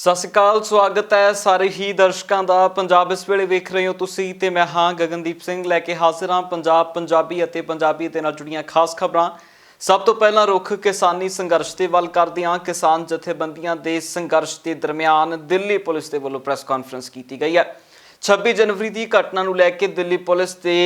ਸਤਿ ਸ਼੍ਰੀ ਅਕਾਲ, ਸਵਾਗਤ ਹੈ ਸਾਰੇ ਹੀ ਦਰਸ਼ਕਾਂ ਦਾ। ਪੰਜਾਬ ਇਸ ਵੇਲੇ ਵੇਖ ਰਹੇ ਹੋ ਤੁਸੀਂ ਤੇ ਮੈਂ ਹਾਂ ਗਗਨਦੀਪ ਸਿੰਘ ਲੈ ਕੇ ਹਾਜ਼ਰ ਹਾਂ ਪੰਜਾਬ, ਪੰਜਾਬੀ ਅਤੇ ਪੰਜਾਬੀ ਦੇ ਨਾਲ ਜੁੜੀਆਂ ਖਾਸ ਖਬਰਾਂ। ਸਭ ਤੋਂ ਪਹਿਲਾਂ ਰੁੱਖ ਕਿਸਾਨੀ ਸੰਘਰਸ਼ ਦੇ ਵੱਲ ਕਰਦੇ ਹਾਂ। ਕਿਸਾਨ ਜਥੇਬੰਦੀਆਂ ਦੇ ਸੰਘਰਸ਼ ਦੇ ਦਰਮਿਆਨ ਦਿੱਲੀ ਪੁਲਿਸ ਦੇ ਵੱਲੋਂ ਪ੍ਰੈਸ ਕਾਨਫਰੰਸ ਕੀਤੀ ਗਈ ਹੈ। 26 ਜਨਵਰੀ ਦੀ ਘਟਨਾ ਨੂੰ ਲੈ ਕੇ ਦਿੱਲੀ ਪੁਲਿਸ ਦੇ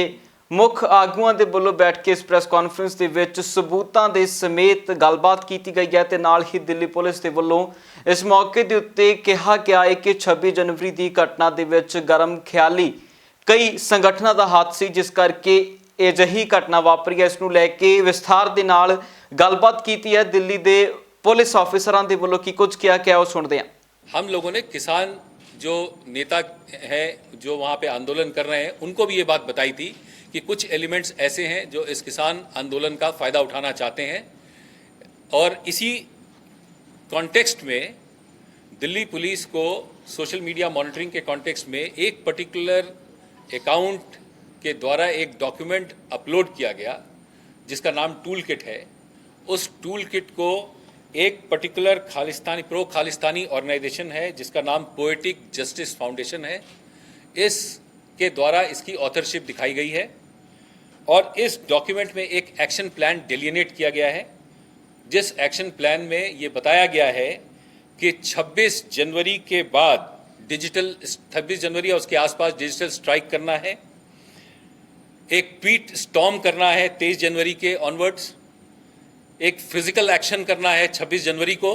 ਮੁੱਖ ਆਗੂਆਂ ਦੇ ਵੱਲੋਂ ਬੈਠ ਕੇ ਇਸ ਪ੍ਰੈਸ ਕਾਨਫਰੰਸ ਦੇ ਵਿੱਚ ਸਬੂਤਾਂ ਦੇ ਸਮੇਤ ਗੱਲਬਾਤ ਕੀਤੀ ਗਈ ਹੈ ਤੇ ਨਾਲ ਹੀ ਦਿੱਲੀ ਪੁਲਿਸ ਦੇ ਵੱਲੋਂ ਇਸ ਮੌਕੇ ਦੇ ਉੱਤੇ ਕਿਹਾ ਗਿਆ ਹੈ ਕਿ 26 ਜਨਵਰੀ ਦੀ ਘਟਨਾ ਦੇ ਵਿੱਚ ਗਰਮ ਖਿਆਲੀ ਕਈ ਸੰਗਠਨਾਂ ਦਾ ਹੱਥ ਸੀ, ਜਿਸ ਕਰਕੇ ਅਜਿਹੀ ਘਟਨਾ ਵਾਪਰੀ ਹੈ। ਇਸ ਨੂੰ ਲੈ ਕੇ ਵਿਸਥਾਰ ਦੇ ਨਾਲ ਗੱਲਬਾਤ ਕੀਤੀ ਹੈ ਦਿੱਲੀ ਦੇ ਪੁਲਿਸ ਆਫਿਸਰਾਂ ਦੇ ਵੱਲੋਂ ਕੀ ਕੁਝ ਕਿਹਾ ਗਿਆ ਉਹ ਸੁਣਦੇ ਹਾਂ। हम लोगों ने किसान जो नेता हैं जो वहाँ पे आंदोलन कर रहे हैं उनको भी ये बात बताई थी कि कुछ एलिमेंट्स ऐसे हैं जो इस किसान आंदोलन का फ़ायदा उठाना चाहते हैं। और इसी कॉन्टेक्स्ट में दिल्ली पुलिस को सोशल मीडिया मॉनिटरिंग के कॉन्टेक्स्ट में एक पर्टिकुलर अकाउंट के द्वारा एक डॉक्यूमेंट अपलोड किया गया जिसका नाम टूल किट है। उस टूल किट को एक particular Khalistani pro Khalistani organisation है जिसका नाम पोएटिक जस्टिस फाउंडेशन है, इसके द्वारा इसकी ऑथरशिप दिखाई गई है। और इस डॉक्यूमेंट में एक एक्शन प्लान डिलिनेट किया गया है, जिस एक्शन प्लान में ये बताया गया है कि 26 जनवरी के बाद 26 जनवरी और उसके आसपास डिजिटल स्ट्राइक करना है, एक ट्वीट स्टॉर्म करना है 23 जनवरी के ऑनवर्ड्स, एक फिजिकल एक्शन करना है 26 जनवरी को,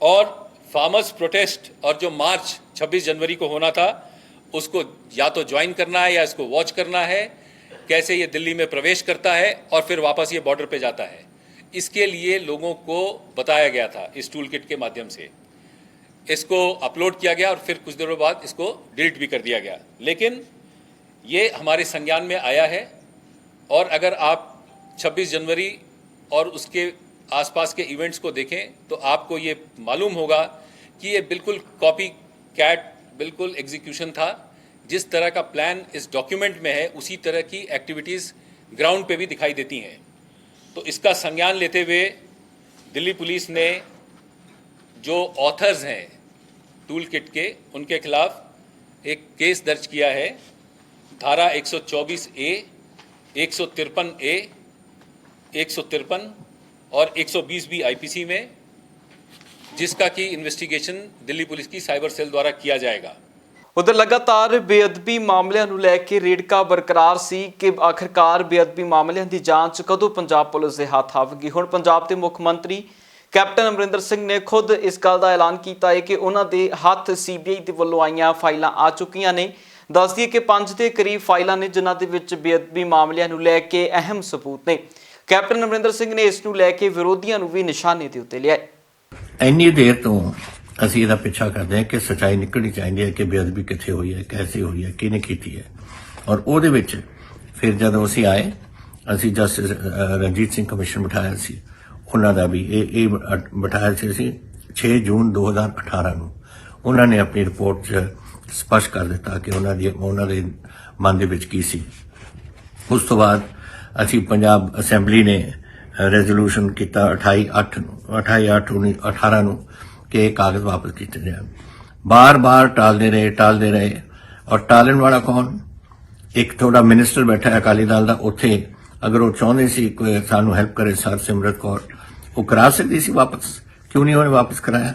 और फार्मर्स प्रोटेस्ट और जो मार्च 26 जनवरी को होना था उसको या तो ज्वाइन करना है या इसको वॉच करना है, कैसे ये दिल्ली में प्रवेश करता है और फिर वापस ये बॉर्डर पे जाता है। इसके लिए लोगों को बताया गया था इस टूल किट के माध्यम से। इसको अपलोड किया गया और फिर कुछ देरों बाद इसको डिलीट भी कर दिया गया, लेकिन ये हमारे संज्ञान में आया है। और अगर आप 26 जनवरी और उसके आसपास के इवेंट्स को देखें तो आपको ये मालूम होगा कि ये बिल्कुल कॉपी कैट बिल्कुल एग्जीक्यूशन था। जिस तरह का प्लान इस डॉक्यूमेंट में है उसी तरह की एक्टिविटीज़ ग्राउंड पे भी दिखाई देती हैं। तो इसका संज्ञान लेते हुए दिल्ली पुलिस ने जो ऑथर्स हैं टूल किट के उनके खिलाफ एक केस दर्ज किया है, धारा 124A, 153A, 153 और 120 भी आईपीसी में, जिसका कि इन्वेस्टिगेशन दिल्ली पुलिस की साइबर सेल द्वारा किया जाएगा। उधर लगातार बेअदबी मामलों ਨੂੰ ਲੈ ਕੇ ਰੇੜਕਾ ਬਰਕਰਾਰ ਸੀ ਕਿ ਆਖਰਕਾਰ ਬੇਅਦਬੀ ਮਾਮਲਿਆਂ ਦੀ ਜਾਂਚ ਕਦੋਂ ਪੰਜਾਬ ਪੁਲਿਸ ਦੇ ਹੱਥ ਆਵੇਗੀ। ਹੁਣ ਪੰਜਾਬ ਦੇ ਮੁੱਖ ਮੰਤਰੀ ਕੈਪਟਨ ਅਮਰਿੰਦਰ ਸਿੰਘ ਨੇ ਖੁਦ ਇਸ ਗੱਲ ਦਾ ਐਲਾਨ ਕੀਤਾ ਹੈ ਕਿ ਉਹਨਾਂ ਦੇ ਹੱਥ ਸੀਬੀਆਈ ਦੇ ਵੱਲੋਂ ਆਈਆਂ ਫਾਈਲਾਂ ਆ ਚੁੱਕੀਆਂ ਨੇ। ਦੱਸ ਦਈਏ ਕਿ 5 ਦੇ ਕਰੀਬ ਫਾਈਲਾਂ ਨੇ ਜਿਨ੍ਹਾਂ ਦੇ ਵਿੱਚ ਬੇਅਦਬੀ ਮਾਮਲਿਆਂ ਨੂੰ ਲੈ ਕੇ ਅਹਿਮ ਸਬੂਤ ਨੇ। ਕੈਪਟਨ ਅਮਰਿੰਦਰ ਸਿੰਘ ਨੇ ਇਸ ਨੂੰ ਲੈ ਕੇ ਵਿਰੋਧੀਆਂ ਨੂੰ ਵੀ ਨਿਸ਼ਾਨੇ ਦੇ ਉੱਤੇ ਲਿਆ। ਇੰਨੀ ਦੇਰ ਤੋਂ ਅਸੀਂ ਇਹਦਾ ਪਿੱਛਾ ਕਰਦੇ ਹਾਂ ਕਿ ਸੱਚਾਈ ਨਿਕਲਣੀ ਚਾਹੀਦੀ ਹੈ ਕਿ ਬੇਅਦਬੀ ਕਿੱਥੇ ਹੋਈ ਹੈ, ਕੈਸੇ ਹੋਈ ਹੈ, ਕਿਹਨੇ ਕੀਤੀ ਹੈ। ਔਰ ਉਹਦੇ ਵਿੱਚ ਫਿਰ ਜਦੋਂ ਅਸੀਂ ਆਏ, ਅਸੀਂ ਜਸਟਿਸ ਰਣਜੀਤ ਸਿੰਘ ਕਮਿਸ਼ਨ ਬਿਠਾਇਆ ਸੀ, ਉਹਨਾਂ ਦਾ ਵੀ ਇਹ ਬਿਠਾਇਆ ਸੀ ਅਸੀਂ 6 ਜੂਨ 2018 ਨੂੰ। ਉਹਨਾਂ ਨੇ ਆਪਣੀ ਰਿਪੋਰਟ 'ਚ ਸਪਸ਼ਟ ਕਰ ਦਿੱਤਾ ਕਿ ਉਹਨਾਂ ਦੇ ਮਨ ਦੇ ਵਿੱਚ ਕੀ ਸੀ। ਉਸ ਤੋਂ ਬਾਅਦ ਅਸੀਂ ਪੰਜਾਬ ਅਸੈਂਬਲੀ ਨੇ ਰੈਜ਼ੋਲੂਸ਼ਨ ਕੀਤਾ 28/8/18 ਨੂੰ ਕਿ ਇਹ ਕਾਗਜ਼ ਵਾਪਸ ਕੀਤੇ ਜਾਣ। ਬਾਰ-ਬਾਰ ਟਾਲਦੇ ਰਹੇ। ਔਰ ਟਾਲਣ ਵਾਲਾ ਕੌਣ? ਇੱਕ ਥੋੜਾ ਮਿਨਿਸਟਰ ਬੈਠਾ ਹੈ ਅਕਾਲੀ ਦਲ ਦਾ, ਉੱਥੇ ਅਗਰ ਉਹ ਚਾਹੁੰਦੇ ਸੀ ਕੋਈ ਸਾਨੂੰ ਹੈਲਪ ਕਰੇ ਸਿਮਰਤ ਕੌਰ, ਉਹ ਕਰਾ ਸਕਦੀ ਸੀ ਵਾਪਸ, ਕਿਉਂ ਨਹੀਂ ਉਹਨੇ ਵਾਪਸ ਕਰਾਇਆ?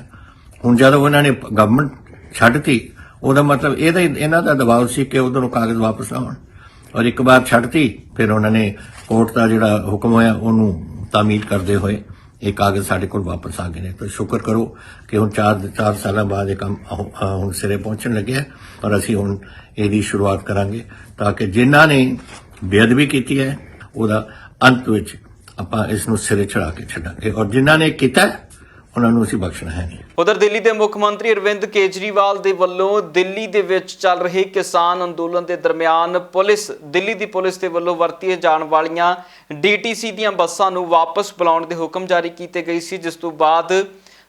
ਹੁਣ ਜਦੋਂ ਉਹਨਾਂ ਨੇ ਗਵਰਨਮੈਂਟ ਛੱਡਤੀ, ਉਹਦਾ ਮਤਲਬ ਇਹਨਾਂ ਦਾ ਦਬਾਅ ਸੀ ਕਿ ਉਧਰੋਂ ਕਾਗਜ਼ ਵਾਪਸ ਆਉਣ। ਔਰ ਇੱਕ ਵਾਰ ਛੱਡਤੀ, ਫਿਰ ਉਹਨਾਂ ਨੇ ਕੋਰਟ ਦਾ ਜਿਹੜਾ ਹੁਕਮ ਹੋਇਆ ਉਹਨੂੰ ਤਾਮੀਲ ਕਰਦੇ ਹੋਏ ਇਹ ਕਾਗਜ਼ ਸਾਡੇ ਕੋਲ ਵਾਪਸ ਆ ਗਏ ਨੇ। ਤਾਂ ਸ਼ੁਕਰ ਕਰੋ ਕਿ ਹੁਣ 4 ਸਾਲਾਂ ਬਾਅਦ ਇਹ ਕੰਮ ਹੁਣ ਸਿਰੇ ਪਹੁੰਚਣ ਲੱਗਿਆ। ਔਰ ਅਸੀਂ ਹੁਣ ਇਹਦੀ ਸ਼ੁਰੂਆਤ ਕਰਾਂਗੇ ਤਾਂ ਕਿ ਜਿਨ੍ਹਾਂ ਨੇ ਬੇਅਦਬੀ ਕੀਤੀ ਹੈ ਉਹਦਾ ਅੰਤ ਵਿੱਚ ਆਪਾਂ ਇਸ ਨੂੰ ਸਿਰੇ ਚੜਾ ਕੇ ਛੱਡਾਂਗੇ, ਔਰ ਜਿਨ੍ਹਾਂ ਨੇ ਕੀਤਾ ਉਹਨਾਂ ਨੂੰ ਅਸੀਂ ਬਖਸ਼ਣਾ ਹੈ ਨਹੀਂ। ਉਧਰ ਦਿੱਲੀ ਦੇ ਮੁੱਖ ਮੰਤਰੀ ਅਰਵਿੰਦ ਕੇਜਰੀਵਾਲ ਦੇ ਵੱਲੋਂ ਦਿੱਲੀ ਦੇ ਵਿੱਚ ਚੱਲ ਰਹੇ ਕਿਸਾਨ ਅੰਦੋਲਨ ਦੇ ਦਰਮਿਆਨ ਦਿੱਲੀ ਦੀ ਪੁਲਿਸ ਦੇ ਵੱਲੋਂ ਵਰਤੀਆਂ ਜਾਣ ਵਾਲੀਆਂ DTC ਦੀਆਂ ਬੱਸਾਂ ਨੂੰ ਵਾਪਸ ਬੁਲਾਉਣ ਦੇ ਹੁਕਮ ਜਾਰੀ ਕੀਤੇ ਗਏ ਸੀ, ਜਿਸ ਤੋਂ ਬਾਅਦ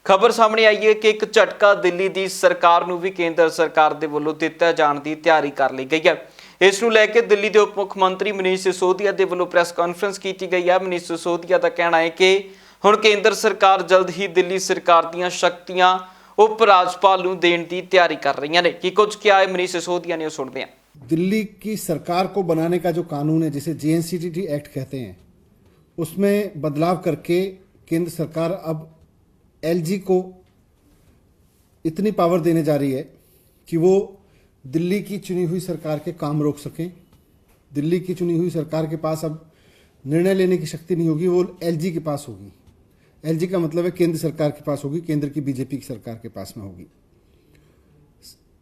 ਖਬਰ ਸਾਹਮਣੇ ਆਈ ਹੈ ਕਿ ਇੱਕ ਝਟਕਾ ਦਿੱਲੀ ਦੀ ਸਰਕਾਰ ਨੂੰ ਵੀ ਕੇਂਦਰ ਸਰਕਾਰ ਦੇ ਵੱਲੋਂ ਦਿੱਤਾ ਜਾਣ ਦੀ ਤਿਆਰੀ ਕਰ ਲਈ ਗਈ ਹੈ। ਇਸ ਨੂੰ ਲੈ ਕੇ ਦਿੱਲੀ ਦੇ ਉਪ ਮੁੱਖ ਮੰਤਰੀ ਮਨੀਸ਼ ਸਿਸੋਦੀਆ ਦੇ ਵੱਲੋਂ ਪ੍ਰੈਸ ਕਾਨਫਰੰਸ ਕੀਤੀ ਗਈ ਹੈ। ਮਨੀਸ਼ ਸਿਸੋਦੀਆ ਦਾ ਕਹਿਣਾ ਹੈ ਕਿ ਹੁਣ ਕੇਂਦਰ ਸਰਕਾਰ ਜਲਦ ਹੀ ਦਿੱਲੀ ਸਰਕਾਰ ਦੀਆਂ ਸ਼ਕਤੀਆਂ ਉਪ ਰਾਜਪਾਲ ਨੂੰ ਦੇਣ ਦੀ ਤਿਆਰੀ ਕਰ ਰਹੀਆਂ ਨੇ। ਕੀ ਕੁਝ ਕਿਹਾ ਹੈ ਮਨੀਸ਼ ਸਿਸੋਦੀਆ ने, सुनते हैं। दिल्ली की सरकार को बनाने का जो कानून है, जिसे JNCTT एक्ट कहते हैं, उसमें बदलाव करके केंद्र सरकार अब LG को इतनी पावर देने जा रही है कि वो दिल्ली की चुनी हुई सरकार के काम रोक सकें। दिल्ली की चुनी हुई सरकार के पास अब निर्णय लेने की शक्ति नहीं होगी, वो LG के पास होगी। LG का मतलब है केंद्र सरकार के पास होगी, केंद्र की BJP की सरकार के पास में होगी।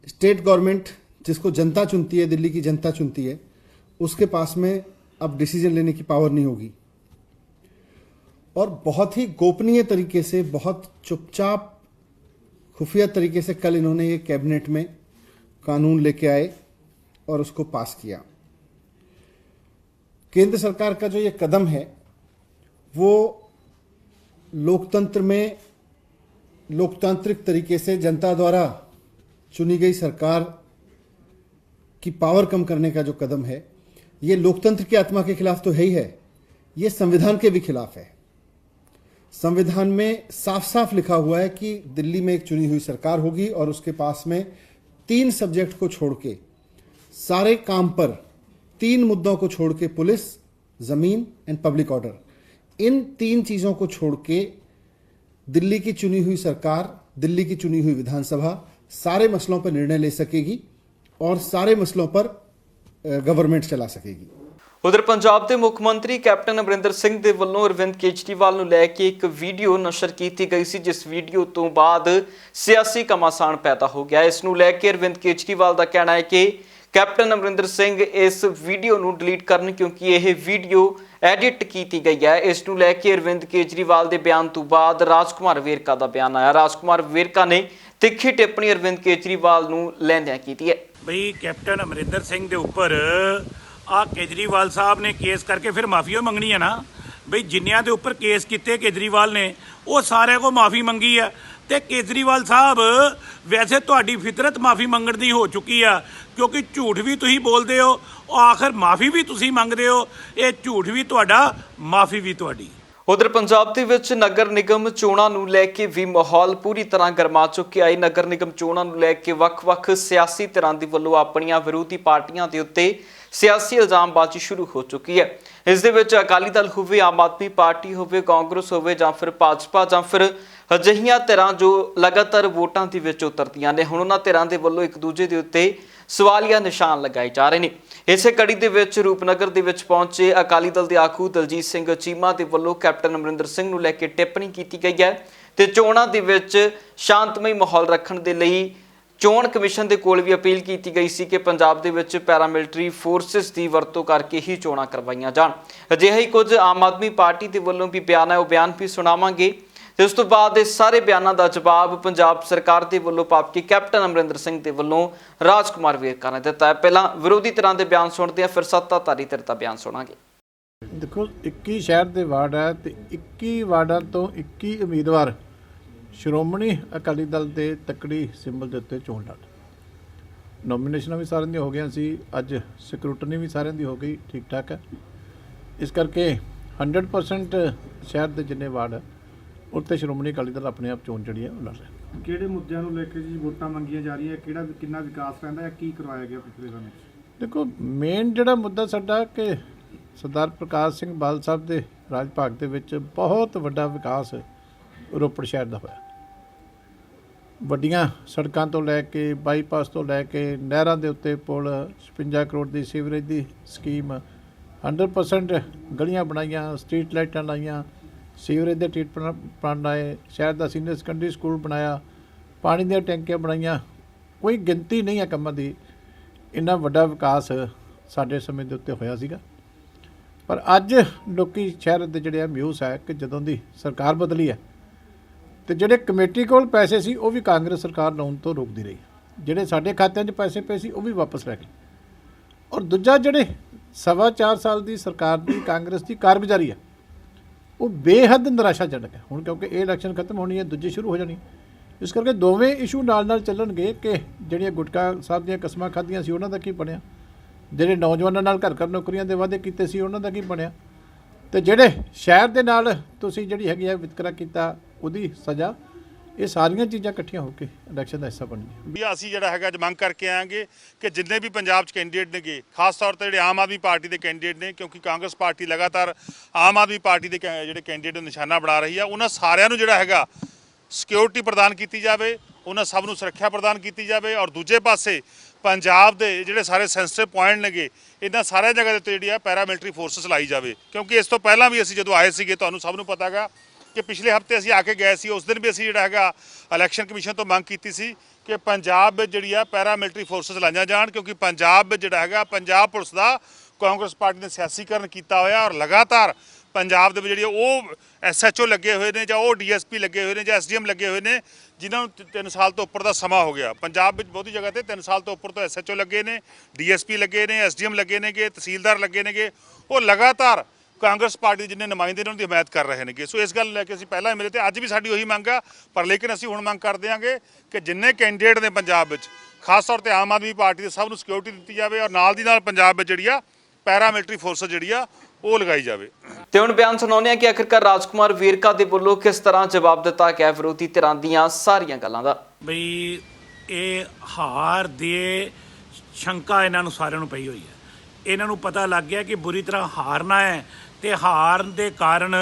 स्टेट गवर्नमेंट जिसको जनता चुनती है, दिल्ली की जनता चुनती है, उसके पास में अब डिसीजन लेने की पावर नहीं होगी। और बहुत ही गोपनीय तरीके से, बहुत चुपचाप खुफिया तरीके से कल इन्होंने ये कैबिनेट में कानून लेके आए और उसको पास किया। केंद्र सरकार का जो ये कदम है वो लोकतंत्र में लोकतांत्रिक तरीके से जनता द्वारा चुनी गई सरकार की पावर कम करने का जो कदम है, ये लोकतंत्र की आत्मा के खिलाफ तो है ही है, ये संविधान के भी खिलाफ है। संविधान में साफ साफ लिखा हुआ है कि दिल्ली में एक चुनी हुई सरकार होगी और उसके पास में 3 सब्जेक्ट को छोड़ के सारे काम पर, 3 मुद्दों को छोड़ के, पुलिस, जमीन एंड पब्लिक ऑर्डर, इन 3 चीजों को छोड़ के दिल्ली की चुनी हुई सरकार, दिल्ली की चुनी हुई विधानसभा सारे मसलों पर निर्णय ले सकेगी और सारे मसलों पर गवर्नमेंट चला सकेगी। उधर पंजाब के मुख्य मंत्री कैप्टन अमरिंदर सिंह दे वल्लों अरविंद केजरीवाल ਨੂੰ ਲੈ ਕੇ ਇੱਕ ਵੀਡੀਓ ਨਸ਼ਰ ਕੀਤੀ ਗਈ ਸੀ, ਜਿਸ ਵੀਡੀਓ ਤੋਂ ਬਾਅਦ ਸਿਆਸੀ ਘਮਾਸਾਨ ਪੈਦਾ ਹੋ ਗਿਆ। ਇਸ ਨੂੰ ਲੈ ਕੇ ਅਰਵਿੰਦ ਕੇਜਰੀਵਾਲ ਦਾ ਕਹਿਣਾ ਹੈ ਕਿ ਕੈਪਟਨ ਅਮਰਿੰਦਰ ਸਿੰਘ ਇਸ ਵੀਡੀਓ ਨੂੰ ਡਿਲੀਟ ਕਰਨ, ਕਿਉਂਕਿ ਇਹ ਵੀਡੀਓ ਐਡਿਟ ਕੀਤੀ ਗਈ ਹੈ। ਇਸ ਨੂੰ ਲੈ ਕੇ ਅਰਵਿੰਦ ਕੇਜਰੀਵਾਲ ਦੇ ਬਿਆਨ ਤੋਂ ਬਾਅਦ ਰਾਜਕੁਮਾਰ ਵੇਰਕਾ ਦਾ ਬਿਆਨ ਆਇਆ। ਰਾਜਕੁਮਾਰ ਵੇਰਕਾ ਨੇ ਤਿੱਖੀ ਟਿੱਪਣੀ ਅਰਵਿੰਦ ਕੇਜਰੀਵਾਲ ਨੂੰ ਲੈਂਦਿਆਂ ਕੀਤੀ ਹੈ। ਬਈ ਕੈਪਟਨ ਅਮਰਿੰਦਰ ਸਿੰਘ ਦੇ ਉੱਪਰ ਆ ਕੇਜਰੀਵਾਲ ਸਾਹਿਬ ਨੇ ਕੇਸ ਕਰਕੇ ਫਿਰ ਮਾਫੀਓ ਮੰਗਣੀ ਹੈ ਨਾ। ਬਈ ਜਿੰਨਿਆਂ ਦੇ ਉੱਪਰ ਕੇਸ ਕੀਤੇ ਕੇਜਰੀਵਾਲ ਨੇ ਉਹ ਸਾਰਿਆਂ ਕੋ ਮਾਫੀ ਮੰਗੀ ਆ। ਤੇ ਕੇਜਰੀਵਾਲ ਸਾਹਿਬ ਵੈਸੇ ਤੁਹਾਡੀ ਫਿਤਰਤ ਮਾਫੀ ਮੰਗਣ ਦੀ ਹੋ ਚੁੱਕੀ ਆ, ਕਿਉਂਕਿ ਝੂਠ ਵੀ ਤੁਸੀਂ ਬੋਲਦੇ ਹੋ, ਆਖਰ ਮਾਫੀ ਵੀ ਤੁਸੀਂ ਮੰਗਦੇ ਹੋ। ਇਹ ਝੂਠ ਵੀ ਤੁਹਾਡਾ, ਮਾਫੀ ਵੀ ਤੁਹਾਡੀ। ਉਧਰ ਪੰਜਾਬ ਦੇ ਵਿੱਚ ਨਗਰ ਨਿਗਮ ਚੋਣਾਂ ਨੂੰ ਲੈ ਕੇ ਵੀ ਮਾਹੌਲ ਪੂਰੀ ਤਰ੍ਹਾਂ ਗਰਮਾ ਚੁੱਕਿਆ ਹੈ। ਨਗਰ ਨਿਗਮ ਚੋਣਾਂ ਨੂੰ ਲੈ ਕੇ ਵੱਖ-ਵੱਖ ਸਿਆਸੀ ਧਿਰਾਂ ਦੇ ਵੱਲੋਂ ਆਪਣੀਆਂ ਵਿਰੋਧੀ ਪਾਰਟੀਆਂ ਦੇ ਉੱਤੇ ਸਿਆਸੀ ਇਲਜ਼ਾਮਬਾਜ਼ੀ ਸ਼ੁਰੂ ਹੋ ਚੁੱਕੀ ਹੈ। ਇਸ ਦੇ ਵਿੱਚ ਅਕਾਲੀ ਦਲ ਹੋਵੇ, ਆਮ ਆਦਮੀ ਪਾਰਟੀ ਹੋਵੇ, ਕਾਂਗਰਸ ਹੋਵੇ ਜਾਂ ਫਿਰ ਭਾਜਪਾ ਜਾਂ ਫਿਰ ਅਜਿਹੀਆਂ ਧਿਰਾਂ ਜੋ ਲਗਾਤਾਰ ਵੋਟਾਂ ਦੇ ਵਿੱਚ ਉਤਰਦੀਆਂ ਨੇ, ਹੁਣ ਉਹਨਾਂ ਧਿਰਾਂ ਦੇ ਵੱਲੋਂ ਇੱਕ ਦੂਜੇ ਦੇ ਉੱਤੇ ਸਵਾਲੀਆ ਨਿਸ਼ਾਨ ਲਗਾਏ ਜਾ ਰਹੇ ਨੇ। ਇਸੇ ਕੜੀ ਦੇ ਵਿੱਚ ਰੂਪਨਗਰ ਦੇ ਵਿੱਚ ਪਹੁੰਚੇ ਅਕਾਲੀ ਦਲ ਦੇ ਆਗੂ ਦਲਜੀਤ ਸਿੰਘ ਚੀਮਾ ਦੇ ਵੱਲੋਂ ਕੈਪਟਨ ਅਮਰਿੰਦਰ ਸਿੰਘ ਨੂੰ ਲੈ ਕੇ ਟਿੱਪਣੀ ਕੀਤੀ ਗਈ ਹੈ ਤੇ ਚੋਣਾਂ ਦੇ ਵਿੱਚ ਸ਼ਾਂਤਮਈ ਮਾਹੌਲ ਰੱਖਣ ਦੇ ਲਈ ਚੋਣ ਕਮਿਸ਼ਨ ਦੇ ਕੋਲ ਵੀ ਅਪੀਲ ਕੀਤੀ ਗਈ ਸੀ ਕਿ ਪੰਜਾਬ ਦੇ ਵਿੱਚ ਪੈਰਾਮਿਲਟਰੀ ਫੋਰਸਿਸ ਦੀ ਵਰਤੋਂ ਕਰਕੇ ਹੀ ਚੋਣਾਂ ਕਰਵਾਈਆਂ ਜਾਣ। ਅਜਿਹਾ ਹੀ ਕੁਝ ਆਮ ਆਦਮੀ ਪਾਰਟੀ ਦੇ ਵੱਲੋਂ ਵੀ ਬਿਆਨ ਹੈ, ਉਹ ਬਿਆਨ ਵੀ ਸੁਣਾਵਾਂਗੇ ਤੇ ਉਸ ਤੋਂ ਬਾਅਦ ਇਸ ਸਾਰੇ ਬਿਆਨਾਂ ਦਾ ਜਵਾਬ ਪੰਜਾਬ ਸਰਕਾਰ ਦੇ ਵੱਲੋਂ ਪਾਪਕੀ ਕੈਪਟਨ ਅਮਰਿੰਦਰ ਸਿੰਘ ਦੇ ਵੱਲੋਂ ਰਾਜਕੁਮਾਰ ਵੇਰਕਾ ਨੇ ਦਿੱਤਾ ਹੈ। ਪਹਿਲਾਂ ਵਿਰੋਧੀ ਧਿਰਾਂ ਦੇ ਬਿਆਨ ਸੁਣਦੇ ਆ, ਫਿਰ ਸੱਤਾਧਾਰੀ ਧਿਰ ਦਾ ਬਿਆਨ ਸੁਣਾਂਗੇ। ਦੇਖੋ 21 ਸ਼ਹਿਰ ਦੇ ਵਾਰਡ ਹੈ ਤੇ 21 ਵਾਰਡਾਂ ਤੋਂ 21 ਉਮੀਦਵਾਰ ਸ਼੍ਰੋਮਣੀ ਅਕਾਲੀ ਦਲ ਦੇ ਤਕੜੀ ਸਿੰਬਲ ਦੇ ਉੱਤੇ ਚੋਣ ਲੜ। ਨੋਮੀਨੇਸ਼ਨਾਂ ਵੀ ਸਾਰਿਆਂ ਦੀਆਂ ਹੋ ਗਈਆਂ ਸੀ, ਅੱਜ ਸਕਰੂਟਨੀ ਵੀ ਸਾਰਿਆਂ ਦੀ ਹੋ ਗਈ, ਠੀਕ ਠਾਕ ਹੈ। ਇਸ ਕਰਕੇ 100% ਸ਼ਹਿਰ ਦੇ ਜਿੰਨੇ ਵਾਰਡ ਹੈ ਉੱਤੇ ਸ਼੍ਰੋਮਣੀ ਅਕਾਲੀ ਦਲ ਆਪਣੇ ਆਪ ਚੋਣ ਜਿਹੜੀ ਹੈ ਉਹ ਲੜ ਰਿਹਾ। ਕਿਹੜੇ ਮੁੱਦਿਆਂ ਨੂੰ ਲੈ ਕੇ ਜੀ ਵੋਟਾਂ ਮੰਗੀਆਂ ਜਾ ਰਹੀਆਂ, ਕਿੰਨਾ ਵਿਕਾਸ ਰਹਿੰਦਾ ਹੈ, ਕੀ ਕਰਵਾਇਆ ਗਿਆ ਪਿਛਲੇ ਸਮੇਂ 'ਚ? ਦੇਖੋ ਮੇਨ ਜਿਹੜਾ ਮੁੱਦਾ ਸਾਡਾ ਕਿ ਸਰਦਾਰ ਪ੍ਰਕਾਸ਼ ਸਿੰਘ ਬਾਦਲ ਸਾਹਿਬ ਦੇ ਰਾਜ ਭਾਗ ਦੇ ਵਿੱਚ ਬਹੁਤ ਵੱਡਾ ਵਿਕਾਸ ਰੋਪੜ ਸ਼ਹਿਰ ਦਾ ਹੋਇਆ। ਵੱਡੀਆਂ ਸੜਕਾਂ ਤੋਂ ਲੈ ਕੇ ਬਾਈਪਾਸ ਤੋਂ ਲੈ ਕੇ ਨਹਿਰਾਂ ਦੇ ਉੱਤੇ ਪੁਲ, 56 ਕਰੋੜ ਦੀ ਸੀਵਰੇਜ ਦੀ ਸਕੀਮ, 100% ਗਲੀਆਂ ਬਣਾਈਆਂ, ਸਟਰੀਟ ਲਾਈਟਾਂ ਲਾਈਆਂ, ਸੀਵਰੇਜ ਦੇ ਟ੍ਰੀਟਮੈਂਟ ਪਲਾਂਟ ਲਾਏ, ਸ਼ਹਿਰ ਦਾ ਸੀਨੀਅਰ ਸੈਕੰਡਰੀ ਸਕੂਲ ਬਣਾਇਆ, ਪਾਣੀ ਦੀਆਂ ਟੈਂਕੀਆਂ ਬਣਾਈਆਂ। ਕੋਈ ਗਿਣਤੀ ਨਹੀਂ ਹੈ ਕੰਮਾਂ ਦੀ। ਇੰਨਾ ਵੱਡਾ ਵਿਕਾਸ ਸਾਡੇ ਸਮੇਂ ਦੇ ਉੱਤੇ ਹੋਇਆ ਸੀਗਾ। ਪਰ ਅੱਜ ਲੋਕੀ ਸ਼ਹਿਰ ਦੇ ਜਿਹੜੇ ਆ ਮਿਊਸ ਹੈ ਕਿ ਜਦੋਂ ਦੀ ਸਰਕਾਰ ਬਦਲੀ ਹੈ ਤੇ ਜਿਹੜੇ ਕਮੇਟੀ ਕੋਲ ਪੈਸੇ ਸੀ ਉਹ ਵੀ ਕਾਂਗਰਸ ਸਰਕਾਰ ਲਾਉਣ ਤੋਂ ਰੋਕਦੀ ਰਹੀ। ਜਿਹੜੇ ਸਾਡੇ ਖਾਤਿਆਂ 'ਚ ਪੈਸੇ ਪਏ ਸੀ ਉਹ ਵੀ ਵਾਪਸ ਲੈ ਗਏ। ਔਰ ਦੂਜਾ ਜਿਹੜੇ 4.25 ਸਾਲ ਦੀ ਸਰਕਾਰ ਦੀ ਕਾਂਗਰਸ ਦੀ ਕਾਰਗੁਜ਼ਾਰੀ ਹੈ ਉਹ ਬੇਹੱਦ ਨਿਰਾਸ਼ਾਜਨਕ ਹੈ। ਹੁਣ ਕਿਉਂਕਿ ਇਹ ਇਲੈਕਸ਼ਨ ਖਤਮ ਹੋਣੀ ਹੈ, ਦੂਜੀ ਸ਼ੁਰੂ ਹੋ ਜਾਣੀ, ਇਸ ਕਰਕੇ ਦੋਵੇਂ ਇਸ਼ੂ ਨਾਲ ਚੱਲਣਗੇ ਕਿ ਜਿਹੜੀਆਂ ਗੁਟਕਾ ਸਾਹਿਬ ਦੀਆਂ ਕਸਮਾਂ ਖਾਧੀਆਂ ਸੀ ਉਹਨਾਂ ਦਾ ਕੀ ਬਣਿਆ, ਜਿਹੜੇ ਨੌਜਵਾਨਾਂ ਨਾਲ ਘਰ ਨੌਕਰੀਆਂ ਦੇ ਵਾਅਦੇ ਕੀਤੇ ਸੀ ਉਹਨਾਂ ਦਾ ਕੀ ਬਣਿਆ, ਤੇ ਜਿਹੜੇ ਸ਼ਹਿਰ ਦੇ ਨਾਲ ਤੁਸੀਂ ਜਿਹੜੀ ਹੈਗੀ ਆ ਵਿਤਕਰਾ ਕੀਤਾ ਉਹਦੀ ਸਜ਼ਾ। ਇਹ ਸਾਰੀਆਂ ਚੀਜ਼ਾਂ ਇਕੱਠੀਆਂ ਹੋ ਕੇ ਇਲੈਕਸ਼ਨ ਦਾ ਹਿੱਸਾ ਬਣਨੀਆਂ। ਵੀ ਅਸੀਂ ਜਿਹੜਾ ਹੈਗਾ ਅੱਜ ਮੰਗ ਕਰਕੇ ਆਵਾਂਗੇ ਕਿ ਜਿੰਨੇ ਵੀ ਪੰਜਾਬ 'ਚ ਕੈਂਡੀਡੇਟ ਨੇਗੇ, ਖਾਸ ਤੌਰ ਤੇ ਜਿਹੜੇ ਆਮ ਆਦਮੀ ਪਾਰਟੀ ਦੇ ਕੈਂਡੀਡੇਟ ਨੇ, ਕਿਉਂਕਿ ਕਾਂਗਰਸ ਪਾਰਟੀ ਲਗਾਤਾਰ ਆਮ ਆਦਮੀ ਪਾਰਟੀ ਦੇ ਜਿਹੜੇ ਕੈਂਡੀਡੇਟ ਨੂੰ ਨਿਸ਼ਾਨਾ ਬਣਾ ਰਹੀ ਆ, ਉਹਨਾਂ ਸਾਰਿਆਂ ਨੂੰ ਜਿਹੜਾ ਹੈਗਾ ਸਿਕਿਉਰਿਟੀ ਪ੍ਰਦਾਨ ਕੀਤੀ ਜਾਵੇ, ਉਹਨਾਂ ਸਭ ਨੂੰ ਸੁਰੱਖਿਆ ਪ੍ਰਦਾਨ ਕੀਤੀ ਜਾਵੇ। ਔਰ ਦੂਜੇ ਪਾਸੇ ਪੰਜਾਬ ਦੇ ਜਿਹੜੇ ਸਾਰੇ ਸੈਂਸਿਟਿਵ ਪੁਆਇੰਟ ਨੇਗੇ, ਇਹਨਾਂ ਸਾਰੀਆਂ ਜਗ੍ਹਾ ਦੇ ਉੱਤੇ ਜਿਹੜੀ ਆ ਪੈਰਾਮਿਲਟਰੀ ਫੋਰਸਸ ਲਾਈ ਜਾਵੇ। ਕਿਉਂਕਿ ਇਸ ਤੋਂ ਪਹਿਲਾਂ ਵੀ ਅਸੀਂ ਜਦੋਂ ਆਏ ਸੀਗੇ, ਤੁਹਾਨੂੰ ਸਭ ਨੂੰ ਪਤਾ ਹੈਗਾ ਕਿ ਪਿਛਲੇ ਹਫਤੇ ਅਸੀਂ ਆ ਕੇ ਗਏ ਸੀ, ਉਸ ਦਿਨ ਵੀ ਅਸੀਂ ਜਿਹੜਾ ਹੈਗਾ ਇਲੈਕਸ਼ਨ ਕਮਿਸ਼ਨ ਤੋਂ ਮੰਗ ਕੀਤੀ ਸੀ ਕਿ ਪੰਜਾਬ ਵਿੱਚ ਜਿਹੜੀ ਆ ਪੈਰਾਮਿਲਟਰੀ ਫੋਰਸਸ ਲਾਈਆਂ ਜਾਣ, ਕਿਉਂਕਿ ਪੰਜਾਬ ਵਿੱਚ ਜਿਹੜਾ ਹੈਗਾ ਪੰਜਾਬ ਪੁਲਿਸ ਦਾ ਕਾਂਗਰਸ ਪਾਰਟੀ ਨੇ ਸਿਆਸੀਕਰਨ ਕੀਤਾ ਹੋਇਆ। ਔਰ ਲਗਾਤਾਰ ਪੰਜਾਬ ਦੇ ਵਿੱਚ ਜਿਹੜੀ ਉਹ SHO ਲੱਗੇ ਹੋਏ ਨੇ, ਜਾਂ ਉਹ DSP ਲੱਗੇ ਹੋਏ ਨੇ, ਜਾਂ SDM ਲੱਗੇ ਹੋਏ ਨੇ, ਜਿਨ੍ਹਾਂ ਨੂੰ 3 ਸਾਲ ਤੋਂ ਉੱਪਰ ਦਾ ਸਮਾਂ ਹੋ ਗਿਆ। ਪੰਜਾਬ ਵਿੱਚ ਬਹੁਤੀ ਜਗ੍ਹਾ ਤੇ 3 ਸਾਲ ਤੋਂ ਉੱਪਰ ਤੋਂ SHO ਲੱਗੇ ਨੇ, DSP ਲੱਗੇ ਨੇ, SDM ਲੱਗੇ ਨੇਗੇ, ਤਹਿਸੀਲਦਾਰ ਲੱਗੇ ਨੇਗੇ। ਉਹ ਲਗਾਤਾਰ ਕਾਂਗਰਸ ਪਾਰਟੀ ਦੇ ਜਿੰਨੇ ਨੁਮਾਇੰਦੇ ਨੇ ਉਹਨਾਂ ਦੀ ਹਮਾਇਤ ਕਰ ਰਹੇ ਨੇਗੇ। ਸੋ ਇਸ ਗੱਲ ਨੂੰ ਲੈ ਕੇ ਅਸੀਂ ਪਹਿਲਾਂ ਮਿਲੇ ਤੇ ਅੱਜ ਵੀ ਸਾਡੀ ਉਹੀ ਮੰਗ ਆ, ਪਰ ਲੇਕਿਨ ਅਸੀਂ ਹੁਣ ਮੰਗ ਕਰਦੇ ਆਂਗੇ ਕਿ ਜਿੰਨੇ ਕੈਂਡੀਡੇਟ ਨੇ ਪੰਜਾਬ ਵਿੱਚ, ਖਾਸ ਤੌਰ ਤੇ ਆਮ ਆਦਮੀ ਪਾਰਟੀ ਦੇ, ਸਭ ਨੂੰ ਸਿਕਿਉਰਿਟੀ ਦਿੱਤੀ ਜਾਵੇ। ਔਰ ਨਾਲ ਦੀ ਨਾਲ ਪੰਜਾਬ ਵਿੱਚ ਜਿਹੜੀ ਆ ਪੈਰਾਮਿਲਟਰੀ ਫੋਰਸ ਜਿਹੜੀ ਆ ਉਹ ਲਗਾਈ ਜਾਵੇ। ਤੇ ਹੁਣ ਬਿਆਨ ਸੁਣਾਉਂਦੇ ਆ ਕਿ ਆਖਿਰਕਾਰ ਰਾਜਕੁਮਾਰ ਵੇਰਕਾ ਦੇ ਵੱਲੋਂ ਕਿਸ ਤਰ੍ਹਾਂ ਜਵਾਬ ਦਿੱਤਾ ਗਿਆ ਵਿਰੋਧੀ ਧਿਰਾਂ ਦੀਆਂ ਸਾਰੀਆਂ ਗੱਲਾਂ ਦਾ। ਬਈ ਇਹ ਹਾਰ ਦੇ ਸ਼ੰਕਾ ਇਹਨਾਂ ਨੂੰ ਸਾਰਿਆਂ ਨੂੰ ਪਈ ਹੋਈ ਹੈ। ਇਹਨਾਂ ਨੂੰ ਪਤਾ ਲੱਗ ਗਿਆ ਕਿ ਬੁਰੀ ਤਰ੍ਹਾਂ ਹਾਰਨਾ ਹੈ, ਤੇ ਹਾਰਨ ਦੇ ਕਾਰਨ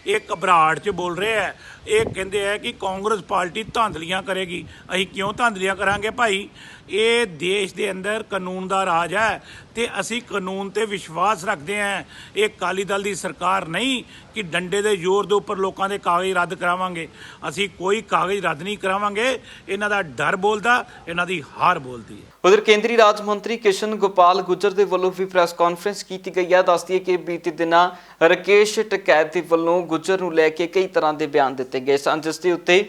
ਇਹ ਘਬਰਾਹਟ 'ਚ ਬੋਲ ਰਹੇ ਹੈ। ਇਹ ਕਹਿੰਦੇ ਹੈ ਕਿ ਕਾਂਗਰਸ ਪਾਰਟੀ ਧਾਂਦਲੀਆਂ ਕਰੇਗੀ। ਅਸੀਂ ਕਿਉਂ ਧਾਂਦਲੀਆਂ ਕਰਾਂਗੇ ਭਾਈ? ਇਹ ਦੇਸ਼ ਦੇ ਅੰਦਰ ਕਾਨੂੰਨ ਦਾ ਰਾਜ ਹੈ ਤੇ ਅਸੀਂ ਕਾਨੂੰਨ ਤੇ ਵਿਸ਼ਵਾਸ ਰੱਖਦੇ ਹਾਂ। ਇਹ ਅਕਾਲੀ ਦਲ ਦੀ ਸਰਕਾਰ ਨਹੀਂ ਕਿ ਡੰਡੇ ਦੇ ਜ਼ੋਰ ਦੇ ਉੱਪਰ ਲੋਕਾਂ ਦੇ ਕਾਗਜ਼ ਰੱਦ ਕਰਾਵਾਂਗੇ। ਅਸੀਂ ਕੋਈ ਕਾਗਜ਼ ਰੱਦ ਨਹੀਂ ਕਰਾਵਾਂਗੇ। ਇਹਨਾਂ ਦਾ ਡਰ ਬੋਲਦਾ, ਇਹਨਾਂ ਦੀ ਹਾਰ ਬੋਲਦੀ ਹੈ। ਉਧਰ ਕੇਂਦਰੀ ਰਾਜ ਮੰਤਰੀ ਕਿਸ਼ਨ ਗੋਪਾਲ ਗੁੱਜਰ ਦੇ ਵੱਲੋਂ ਵੀ ਪ੍ਰੈਸ ਕਾਨਫਰੰਸ ਕੀਤੀ ਗਈ ਹੈ। ਦੱਸਦੀ ਹੈ ਕਿ ਬੀਤੇ ਦਿਨਾਂ ਰਕੇਸ਼ ਟਕੈਤ ਦੇ ਵੱਲੋਂ ਗੁੱਜਰ ਨੂੰ ਲੈ ਕੇ ਕਈ ਤਰ੍ਹਾਂ ਦੇ ਬਿਆਨ ਦਿੱਤੇ ਗਏ ਸਨ, ਜਿਸ ਦੇ ਉੱਤੇ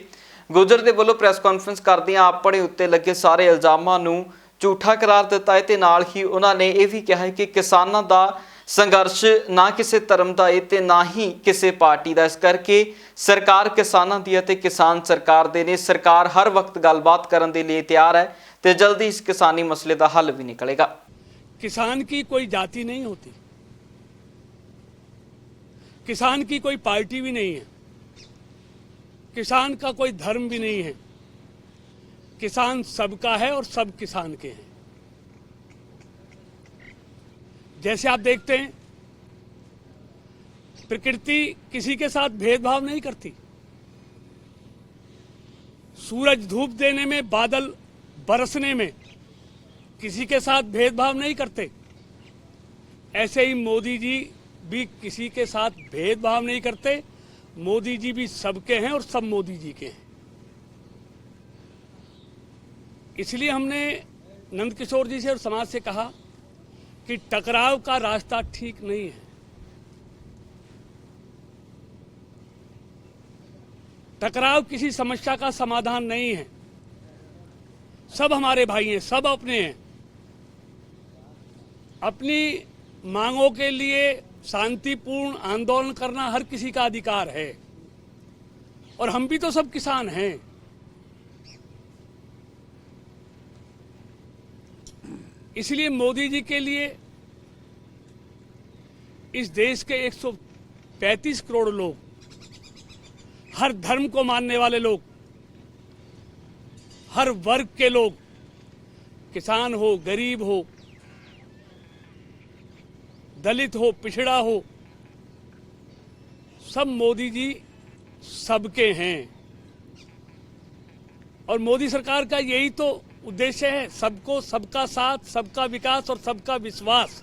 ਗੁੱਜਰ ਦੇ ਵੱਲੋਂ ਪ੍ਰੈਸ ਕਾਨਫਰੰਸ ਕਰਦਿਆਂ ਆਪਣੇ ਉੱਤੇ ਲੱਗੇ ਸਾਰੇ ਇਲਜ਼ਾਮਾਂ ਨੂੰ ਝੂਠਾ ਕਰਾਰ ਦਿੱਤਾ ਹੈ ਤੇ ਨਾਲ ਹੀ ਉਹਨਾਂ ਨੇ ਇਹ ਵੀ ਕਿਹਾ ਹੈ ਕਿ ਕਿਸਾਨਾਂ ਦਾ ਸੰਘਰਸ਼ ਨਾ ਕਿਸੇ ਧਰਮ ਦਾ ਹੈ ਤੇ ਨਾ ਹੀ ਕਿਸੇ ਪਾਰਟੀ ਦਾ। ਇਸ ਕਰਕੇ ਸਰਕਾਰ ਕਿਸਾਨਾਂ ਦੀ ਹੈ ਤੇ ਕਿਸਾਨ ਸਰਕਾਰ ਦੇ ਨੇ। ਸਰਕਾਰ ਹਰ ਵਕਤ ਗੱਲਬਾਤ ਕਰਨ ਦੇ ਲਈ ਤਿਆਰ ਹੈ ਤੇ ਜਲਦੀ ਇਸ ਕਿਸਾਨੀ ਮਸਲੇ ਦਾ ਹੱਲ ਵੀ ਨਿਕलेगा। किसान की कोई जाति नहीं होती, किसान की कोई पार्टी भी नहीं है, किसान का कोई धर्म भी नहीं है। किसान सबका है और सब किसान के हैं। जैसे आप देखते हैं प्रकृति किसी के साथ भेदभाव नहीं करती। सूरज धूप देने में, बादल बरसने में किसी के साथ भेदभाव नहीं करते। ऐसे ही मोदी जी भी किसी के साथ भेदभाव नहीं करते। मोदी जी भी सबके हैं और सब मोदी जी के हैं। इसलिए हमने नंदकिशोर जी से और समाज से कहा कि टकराव का रास्ता ठीक नहीं है। टकराव किसी समस्या का समाधान नहीं है। सब हमारे भाई हैं, सब अपने हैं। अपनी मांगों के लिए शांतिपूर्ण आंदोलन करना हर किसी का अधिकार है और हम भी तो सब किसान हैं। इसलिए मोदी जी के लिए इस देश के 135 करोड़ लोग, हर धर्म को मानने वाले लोग, हर वर्ग के लोग, किसान हो, गरीब हो, दलित हो, पिछड़ा हो, सब मोदी जी सबके हैं। और मोदी सरकार का यही तो उद्देश्य है, सबको, सबका साथ, सबका विकास और सबका विश्वास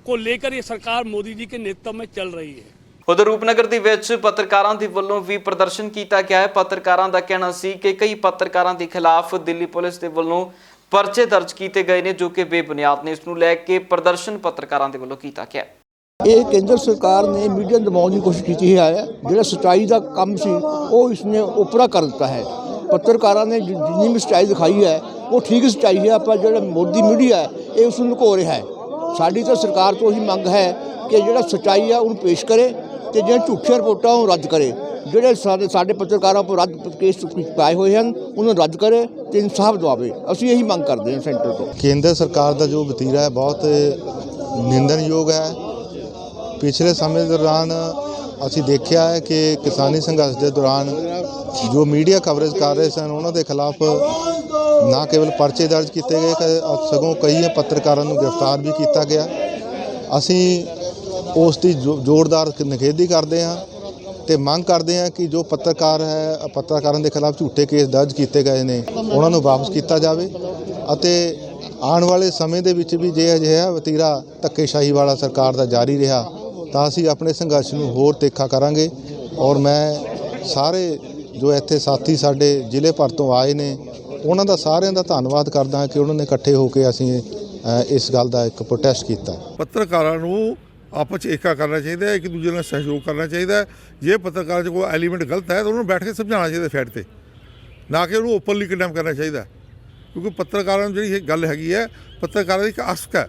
को लेकर ये सरकार मोदी जी के नेतृत्व में चल रही है। उधर रूपनगर ਦੇ ਵਿੱਚ ਪੱਤਰਕਾਰਾਂ ਦੇ ਵੱਲੋਂ ਵੀ ਪ੍ਰਦਰਸ਼ਨ ਕੀਤਾ ਗਿਆ ਹੈ। ਪੱਤਰਕਾਰਾਂ ਦਾ ਕਹਿਣਾ ਸੀ ਕਿ ਕਈ ਪੱਤਰਕਾਰਾਂ ਦੇ ਖਿਲਾਫ ਦਿੱਲੀ ਪੁਲਿਸ ਦੇ ਵੱਲੋਂ ਪਰਚੇ ਦਰਜ ਕੀਤੇ ਗਏ ਨੇ ਜੋ ਕਿ ਬੇਬੁਨਿਆਦ ਨੇ। ਇਸ ਨੂੰ ਲੈ ਕੇ ਪ੍ਰਦਰਸ਼ਨ ਪੱਤਰਕਾਰਾਂ ਦੇ ਵੱਲੋਂ ਕੀਤਾ ਗਿਆ। ਇਹ ਕੇਂਦਰ ਸਰਕਾਰ ਨੇ ਮੀਡੀਆ ਦਬਾਉਣ ਦੀ ਕੋਸ਼ਿਸ਼ ਕੀਤੀ ਹੈ। ਜਿਹੜਾ ਸੱਚਾਈ ਦਾ ਕੰਮ ਸੀ ਉਹ ਇਸਨੇ ਉਪਰਾ ਕਰ ਦਿੱਤਾ ਹੈ। ਪੱਤਰਕਾਰਾਂ ਨੇ ਜਿੰਨੀ ਵੀ ਸੱਚਾਈ ਦਿਖਾਈ ਹੈ ਉਹ ਠੀਕ ਸੱਚਾਈ ਹੈ, ਪਰ ਜਿਹੜਾ ਮੋਦੀ ਮੀਡੀਆ ਹੈ ਇਹ ਉਸ ਨੂੰ ਲੁਕੋ ਰਿਹਾ ਹੈ। ਸਾਡੀ ਤਾਂ ਸਰਕਾਰ ਤੋਂ ਹੀ ਮੰਗ ਹੈ ਕਿ ਜਿਹੜਾ ਸੱਚਾਈ ਆ ਉਹਨੂੰ ਪੇਸ਼ ਕਰੇ ਤੇ ਜਿਹੜੇ ਝੂਠੀਆਂ ਰਿਪੋਰਟਾਂ ਉਹ ਰੱਦ ਕਰੇ। ਜਿਹੜੇ ਸਾਡੇ ਪੱਤਰਕਾਰਾਂ ਉੱਪਰ ਰੱਦ ਕੇਸ ਪਾਏ ਹੋਏ ਹਨ ਉਹਨੂੰ ਰੱਦ ਕਰੇ ਤੇ ਇਨਸਾਫ ਦਿਵਾਵੇ। ਅਸੀਂ ਇਹੀ ਮੰਗ ਕਰਦੇ ਹਾਂ ਸੈਂਟਰ ਤੋਂ। ਕੇਂਦਰ ਸਰਕਾਰ ਦਾ ਜੋ ਵਤੀਰਾ ਹੈ ਬਹੁਤ ਨਿੰਦਣਯੋਗ ਹੈ। ਪਿਛਲੇ ਸਮੇਂ ਦੌਰਾਨ ਅਸੀਂ ਦੇਖਿਆ ਹੈ ਕਿ ਕਿਸਾਨੀ ਸੰਘਰਸ਼ ਦੇ ਦੌਰਾਨ ਜੋ ਮੀਡੀਆ ਕਵਰੇਜ ਕਰ ਰਹੇ ਸਨ ਉਹਨਾਂ ਦੇ ਖਿਲਾਫ ਨਾ ਕੇਵਲ ਪਰਚੇ ਦਰਜ ਕੀਤੇ ਗਏ ਸਗੋਂ ਕਈ ਪੱਤਰਕਾਰਾਂ ਨੂੰ ਗ੍ਰਿਫਤਾਰ ਵੀ ਕੀਤਾ ਗਿਆ। ਅਸੀਂ ਉਸ ਦੀ ਜ਼ੋਰਦਾਰ ਨਿਖੇਧੀ ਕਰਦੇ ਹਾਂ ਤੇ ਮੰਗ ਕਰਦੇ ਹਾਂ ਕਿ ਜੋ ਪੱਤਰਕਾਰਾਂ ਦੇ ਖਿਲਾਫ ਝੂਠੇ ਕੇਸ ਦਰਜ ਕੀਤੇ ਗਏ ਨੇ ਉਹਨਾਂ ਨੂੰ ਵਾਪਸ ਕੀਤਾ ਜਾਵੇ ਅਤੇ ਆਉਣ ਵਾਲੇ ਸਮੇਂ ਦੇ ਵਿੱਚ ਵੀ ਜੇ ਅਜਿਹਾ ਵਤੀਰਾ ਧੱਕੇਸ਼ਾਹੀ ਵਾਲਾ ਸਰਕਾਰ ਦਾ ਜਾਰੀ ਰਿਹਾ ਤਾਂ ਅਸੀਂ ਆਪਣੇ ਸੰਘਰਸ਼ ਨੂੰ ਹੋਰ ਤਿੱਖਾ ਕਰਾਂਗੇ। ਔਰ ਮੈਂ ਸਾਰੇ ਜੋ ਇੱਥੇ ਸਾਥੀ ਸਾਡੇ ਜ਼ਿਲ੍ਹੇ ਭਰ ਤੋਂ ਆਏ ਨੇ ਉਹਨਾਂ ਦਾ ਸਾਰਿਆਂ ਦਾ ਧੰਨਵਾਦ ਕਰਦਾ ਹਾਂ ਕਿ ਉਹਨਾਂ ਨੇ ਇਕੱਠੇ ਹੋ ਕੇ ਅਸੀਂ ਇਸ ਗੱਲ ਦਾ ਇੱਕ ਪ੍ਰੋਟੈਸਟ ਕੀਤਾ। ਪੱਤਰਕਾਰਾਂ ਨੂੰ ਆਪਸ 'ਚ ਏਕਾ ਕਰਨਾ ਚਾਹੀਦਾ ਹੈ, ਇੱਕ ਦੂਜੇ ਨਾਲ ਸਹਿਯੋਗ ਕਰਨਾ ਚਾਹੀਦਾ ਹੈ। ਜੇ ਪੱਤਰਕਾਰ 'ਚ ਕੋਈ ਐਲੀਮੈਂਟ ਗਲਤ ਹੈ ਤਾਂ ਉਹਨੂੰ ਬੈਠ ਕੇ ਸਮਝਾਉਣਾ ਚਾਹੀਦਾ ਫੈਟ 'ਤੇ, ਨਾ ਕਿ ਉਹਨੂੰ ਓਪਨਲੀ ਕੰਡੈਮ ਕਰਨਾ ਚਾਹੀਦਾ। ਕਿਉਂਕਿ ਪੱਤਰਕਾਰਾਂ ਨੂੰ ਜਿਹੜੀ ਇਹ ਗੱਲ ਹੈਗੀ ਹੈ, ਪੱਤਰਕਾਰਾਂ ਦੀ ਇੱਕ ਆਸਕ ਹੈ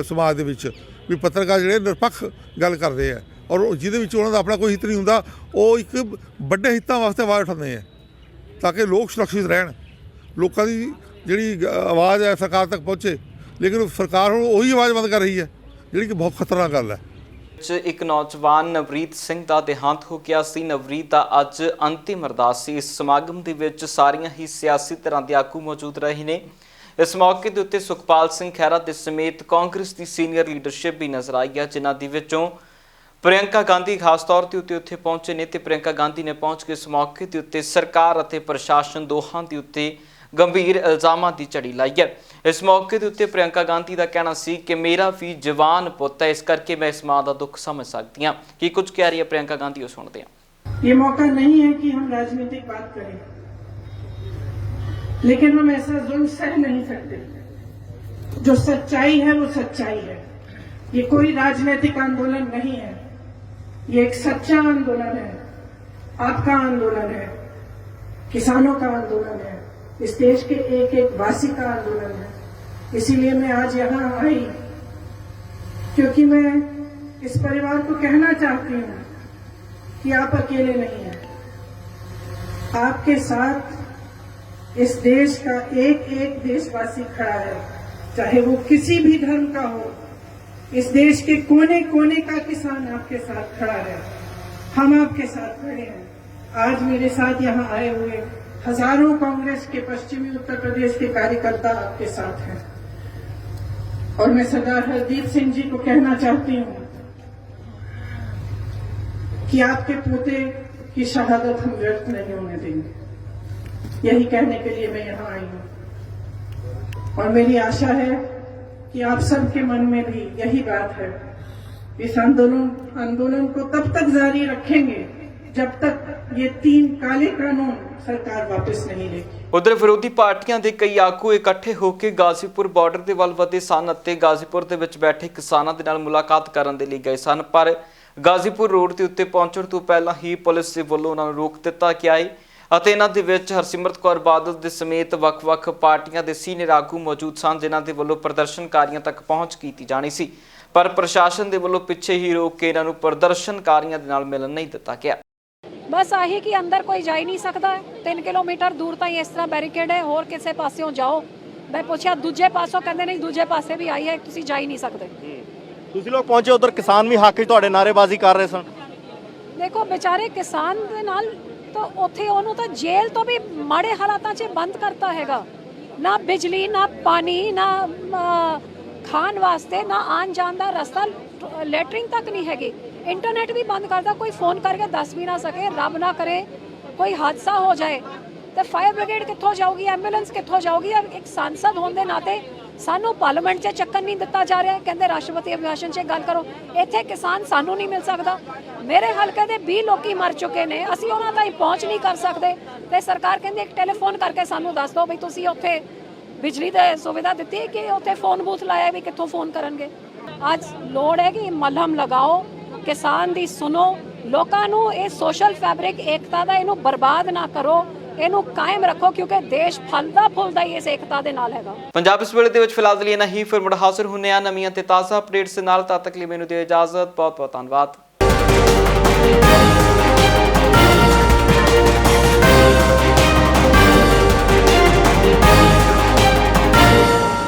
ਸਮਾਜ ਦੇ ਵਿੱਚ ਵੀ ਪੱਤਰਕਾਰ ਜਿਹੜੇ ਨਿਰਪੱਖ ਗੱਲ ਕਰਦੇ ਆ ਔਰ ਜਿਹਦੇ ਵਿੱਚ ਉਹਨਾਂ ਦਾ ਆਪਣਾ ਕੋਈ ਹਿੱਤ ਨਹੀਂ ਹੁੰਦਾ, ਉਹ ਇੱਕ ਵੱਡੇ ਹਿੱਤਾਂ ਵਾਸਤੇ ਆਵਾਜ਼ ਉਠਾਉਂਦੇ ਆ ਤਾਂ ਕਿ ਲੋਕ ਸੁਰੱਖਿਅਤ ਰਹਿਣ, ਲੋਕਾਂ ਦੀ ਜਿਹੜੀ ਆਵਾਜ਼ ਹੈ ਸਰਕਾਰ ਤੱਕ ਪਹੁੰਚੇ। ਲੇਕਿਨ ਸਰਕਾਰ ਹੁਣ ਉਹੀ ਆਵਾਜ਼ ਬੰਦ ਕਰ ਰਹੀ ਹੈ ਜਿਹੜੀ ਕਿ ਬਹੁਤ ਖਤਰਨਾਕ ਗੱਲ ਹੈ। ਇੱਕ ਨੌਜਵਾਨ ਨਵਰੀਤ ਸਿੰਘ ਦਾ ਦੇਹਾਂਤ ਹੋ ਗਿਆ ਸੀ। ਨਵਰੀਤ ਦਾ ਅੱਜ ਅੰਤਿਮ ਅਰਦਾਸ ਸੀ। ਇਸ ਸਮਾਗਮ ਦੇ ਵਿੱਚ ਸਾਰੀਆਂ ਹੀ ਸਿਆਸੀ ਧਿਰਾਂ ਦੇ ਆਗੂ ਮੌਜੂਦ ਰਹੇ ਨੇ। ਇਸ ਮੌਕੇ ਦੇ ਉੱਤੇ ਸੁਖਪਾਲ ਸਿੰਘ ਖਹਿਰਾ ਦੇ ਸਮੇਤ ਕਾਂਗਰਸ ਦੀ ਸੀਨੀਅਰ ਲੀਡਰਸ਼ਿਪ ਵੀ ਨਜ਼ਰ ਆਈ ਹੈ, ਜਿਨ੍ਹਾਂ ਦੇ ਵਿੱਚੋਂ ਪ੍ਰਿयंका ਗਾਂਧੀ ਖਾਸ ਤੌਰ ਤੇ ਉੱਥੇ ਪਹੁੰਚੇ ਨੇ ਤੇ ਪ੍ਰਿयंका ਗਾਂਧੀ ਨੇ ਪਹੁੰਚ ਕੇ ਇਸ ਮੌਕੇ ਦੇ ਉੱਤੇ ਸਰਕਾਰ ਅਤੇ ਪ੍ਰਸ਼ਾਸਨ ਦੋਹਾਂ ਦੇ ਉੱਤੇ ਗੰਭੀਰ ਇਲਜ਼ਾਮਾਂ ਦੀ ਝੜੀ ਲਾਈ ਹੈ। ਇਸ ਮੌਕੇ ਦੇ ਉੱਤੇ ਪ੍ਰਿयंका ਗਾਂਧੀ ਦਾ ਕਹਿਣਾ ਸੀ ਕਿ ਮੇਰਾ ਵੀ ਜਵਾਨ ਪੁੱਤ ਹੈ, ਇਸ ਕਰਕੇ ਮੈਂ ਇਸ ਮਾਂ ਦਾ ਦੁੱਖ ਸਮਝ ਸਕਦੀ ਹਾਂ। ਕੀ ਕੁਝ ਕਹਿ ਰਹੀ ਹੈ ਪ੍ਰਿयंका ਗਾਂधी, ਉਹ ਸੁਣਦੇ ਹਾਂ। ये मौका नहीं है कि हम राजनीतिक बात करें, लेकिन हम ऐसा जुल्म सह नहीं सकते। जो सच्चाई है वो सच्चाई है। ये कोई राजनीतिक आंदोलन नहीं है, ये एक सच्चा आंदोलन है, आपका आंदोलन है, किसानों का आंदोलन है, इस देश के एक एक वासी का आंदोलन है। इसीलिए मैं आज यहाँ आई क्योंकि मैं इस परिवार को कहना चाहती हूँ कि आप अकेले नहीं हैं। आपके साथ इस देश का एक एक देशवासी खड़ा है, चाहे वो किसी भी धर्म का हो। इस देश के कोने कोने का किसान आपके साथ खड़ा है, हम आपके साथ खड़े हैं। आज मेरे साथ यहाँ आए हुए हजारों कांग्रेस के पश्चिमी उत्तर प्रदेश के कार्यकर्ता आपके साथ हैं और मैं सरदार हरदीप सिंह जी को कहना चाहती हूँ कि आपके पोते की शहादत हम व्यर्थ नहीं होने देंगे। यही कहने के लिए मैं यहाँ आई हूँ और मेरी आशा है कि आप सबके मन में भी यही बात है। इस आंदोलन को तब तक जारी रखेंगे जब तक ये 3 काले कानून सरकार वापस नहीं लेगी। उधर विरोधी पार्टियां ਦੇ ਕਈ ਆਗੂ ਇਕੱਠੇ ਹੋ ਕੇ ਗਾਜ਼ੀਪੁਰ ਬਾਰਡਰ ਦੇ ਵੱਲ ਵਧੇ ਸਨ ਅਤੇ ਗਾਜ਼ੀਪੁਰ ਦੇ ਵਿੱਚ ਬੈਠੇ ਕਿਸਾਨਾਂ ਦੇ ਨਾਲ ਮੁਲਾਕਾਤ ਕਰਨ ਦੇ ਲਈ ਗਏ ਸਨ, ਪਰ ਗਾਜ਼ੀਪੁਰ ਰੋਡ ਦੇ ਉੱਤੇ ਪਹੁੰਚਣ ਤੋਂ ਪਹਿਲਾਂ ਹੀ ਪੁਲਿਸ ਦੇ ਵੱਲੋਂ ਉਹਨਾਂ ਨੂੰ ਰੋਕ ਦਿੱਤਾ ਗਿਆ ਹੈ ਅਤੇ ਇਹਨਾਂ ਦੇ ਵਿੱਚ ਹਰਸਿਮਰਤ ਕੌਰ ਬਾਦਲ ਦੇ ਸਮੇਤ ਵੱਖ-ਵੱਖ ਪਾਰਟੀਆਂ ਦੇ ਸੀਨੀਅਰ ਆਗੂ ਮੌਜੂਦ ਸਨ, ਜਿਨ੍ਹਾਂ ਦੇ ਵੱਲੋਂ ਪ੍ਰਦਰਸ਼ਨਕਾਰੀਆਂ ਤੱਕ ਪਹੁੰਚ ਕੀਤੀ ਜਾਣੀ ਸੀ, ਪਰ ਪ੍ਰਸ਼ਾਸਨ ਦੇ ਵੱਲੋਂ ਪਿੱਛੇ ਹੀ ਰੋਕ ਕੇ ਇਹਨਾਂ ਨੂੰ ਪ੍ਰਦਰਸ਼ਨਕਾਰੀਆਂ ਦੇ ਨਾਲ ਮਿਲਣ ਨਹੀਂ ਦਿੱਤਾ ਗਿਆ। बस आही कि अंदर कोई जा ही नहीं सकता है। 3 किलोमीटर दूर तक इस तरह बैरिकेड है, होर किसी पासों जाओ। मैं पूछा दूजे पासों, कहते नहीं दूजे पासे भी आई है, तुसी जा ही नहीं सकते। ਤੁਸੀਂ ਲੋਕ ਪਹੁੰਚੇ ਉਧਰ ਕਿਸਾਨ ਵੀ ਹੱਕ 'ਚ ਤੁਹਾਡੇ ਨਾਅਰੇਬਾਜ਼ੀ ਕਰ ਰਹੇ ਸਨ। देखो बेचारे किसान दे नाल तो उत्थे ओनू तो जेल तो भी माड़े हालातां 'ਚ बंद करता हैगा, ना बिजली ना पानी ना खान वास्ते ना आन जान दा रस्ता, लैटरिन तक नहीं हैगी, इंटरनेट भी बंद करता, कोई फोन करके दस भी ना सके। रब ना करे कोई हादसा हो जाए तो फायर ब्रिगेड कित्थों जाऊगी, एंबूलेंस कित्थों जाऊगी। एक सांसद होने दे नाते सानू पार्लीमेंट 'ਚ ਚੱਕਣ नहीं दिता जा रहा। कहते राष्ट्रपति अभिभाषण 'ਚ गल करो, इत्थे किसान सानू नहीं मिल सकता। मेरे हल्के दे 20 लोग मर चुके ने, असीं उन्हां ताईं पहुंच नहीं कर सकते ते सरकार कहंदी एक टेलीफोन करके सानू दस दो भी तुसीं उत्थे बिजली दी सुविधा दित्ती कि उत्थे फोन बूथ लाया भी कित्थों फोन करनगे। अज लोड़ है कि मलहम लगाओ, किसान दी सुनो, लोकां नूं इह सोशल फैब्रिक एकता दा इहनूं बर्बाद ना करो, ਇਹਨੂੰ ਕਾਇਮ ਰੱਖੋ ਕਿਉਂਕਿ ਦੇਸ਼ ਫਲਦਾ ਫੁੱਲਦਾ ਹੀ ਇਸ ਏਕਤਾ ਦੇ ਨਾਲ ਹੈਗਾ। ਪੰਜਾਬ ਇਸ ਵੇਲੇ ਦੇ ਵਿੱਚ ਫਿਲਹਾਲ ਲਈ ਨਹੀਂ, ਫਿਰ ਮੁੜ ਹਾਜ਼ਰ ਹੁੰਨੇ ਆ ਨਵੀਆਂ ਤੇ ਤਾਜ਼ਾ ਅਪਡੇਟਸ ਦੇ ਨਾਲ। ਤਦ ਤੱਕ ਲਈ ਮੈਨੂੰ ਦਿਓ ਇਜਾਜ਼ਤ। ਬਹੁਤ ਬਹੁਤ ਧੰਨਵਾਦ।